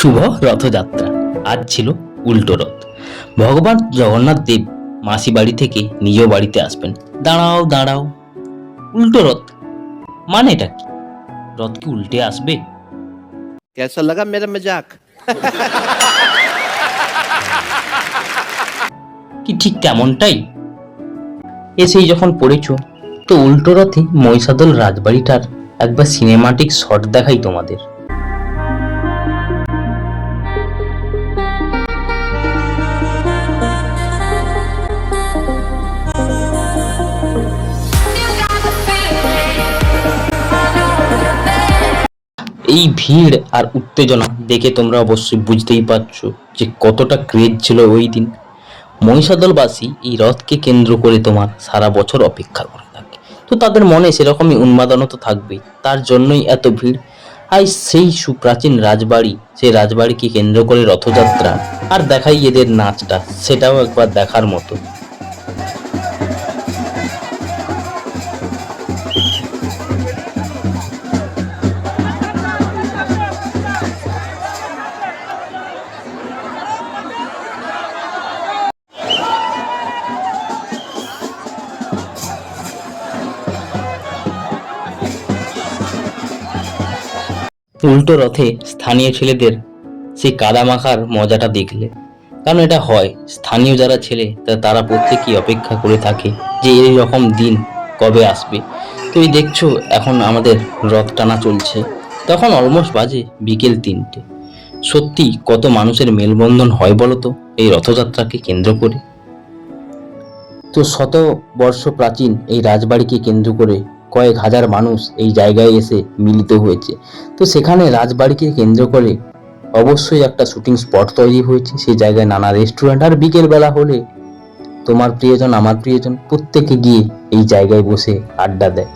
শুভ রথযাত্রা। আজ ছিল উল্টো রথ। ভগবান জগন্নাথ দেব মাসি বাড়ি থেকে নিজ বাড়িতে আসবেন। দাঁড়াও দাঁড়াও, উল্টো রথ মানে এটা কি? রথ কি উল্টে আসবে? कैसा लगा मेरा मजाक? কি ঠিক তেমনটাই? এসেই যখন পড়েছ, তো উল্টো রথে মহিষাদল রাজবাড়িটার একবার সিনেমাটিক শট দেখাই তোমাদের। এই ভিড় আর উত্তেজনা দেখে তোমরা অবশ্যই বুঝতেই পারছো যে কতটা ক্রেজ ছিল ওই দিন। মহিষাদলবাসী এই রথকে কেন্দ্র করে তোমার সারা বছর অপেক্ষা করে থাকে, তো তাদের মনে সেরকমই উন্মাদনা তো থাকবেই, তার জন্যই এত ভিড়। আর সেই সুপ্রাচীন রাজবাড়ি, সেই রাজবাড়িকে কেন্দ্র করে রথযাত্রা, আর দেখাই এদের নাচটা, সেটাও একবার দেখার মতো। উল্টো রথে স্থানীয় ছেলেদের সেই কাদা মাখার মজাটা দেখলে, কারণ এটা হয় স্থানীয় যারা ছেলে তারা প্রত্যেকেই অপেক্ষা করে থাকে যে এই রকম দিন কবে আসবে। তো এই দেখছো এখন আমাদের রথ টানা চলছে, তখন অলমোস্ট বাজে বিকেল 3টে। সত্যি কত মানুষের মেলবন্ধন হয় বলো তো এই রথযাত্রাকে কেন্দ্র করে। তো শত বর্ষ প্রাচীন এই রাজবাড়িকে কেন্দ্র করে কয়েক হাজার মানুষ এই জায়গায় এসে মিলিত হয়েছে। তো সেখানে রাজবাড়িকে কেন্দ্র করে অবশ্যই একটা শুটিং স্পট তৈরি হয়েছে। সেই জায়গায় নানা রেস্টুরেন্ট, আর বিকেল বেলা হলে তোমার প্রিয়জন আমার প্রিয়জন প্রত্যেকে গিয়ে এই জায়গায় বসে আড্ডা দেয়।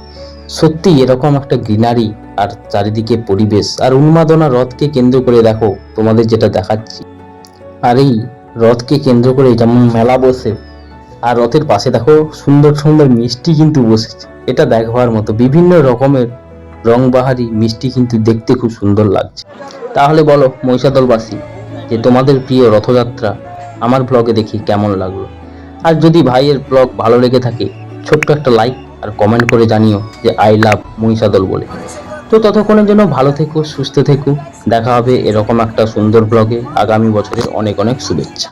সত্যি এরকম একটা গ্রিনারি আর চারিদিকে পরিবেশ আর উন্মাদনা রথকে কেন্দ্র করে দেখো তোমাদের যেটা দেখাচ্ছি। আর এই রথকে কেন্দ্র করে যেমন মেলা বসে, আর রথের পাশে দেখো সুন্দর সুন্দর মিষ্টি কিন্তু বসেছে, এটা দেখবার মতো। বিভিন্ন রকমের রংবাহারি মিষ্টি কিন্তু দেখতে খুব সুন্দর লাগছে। তাহলে বলো মহিষাদলবাসী, যে তোমাদের প্রিয় রথযাত্রা আমার ব্লগে দেখি কেমন লাগলো। আর যদি ভাইয়ের ব্লগ ভালো লেগে থাকে, ছোট্ট একটা লাইক আর কমেন্ট করে জানিও যে আই লাভ মহিষাদল বলে। তো ততক্ষণের জন্য ভালো থেকো, সুস্থ থেকো। দেখা হবে এরকম একটা সুন্দর ব্লগে আগামী বছরে। অনেক অনেক শুভেচ্ছা।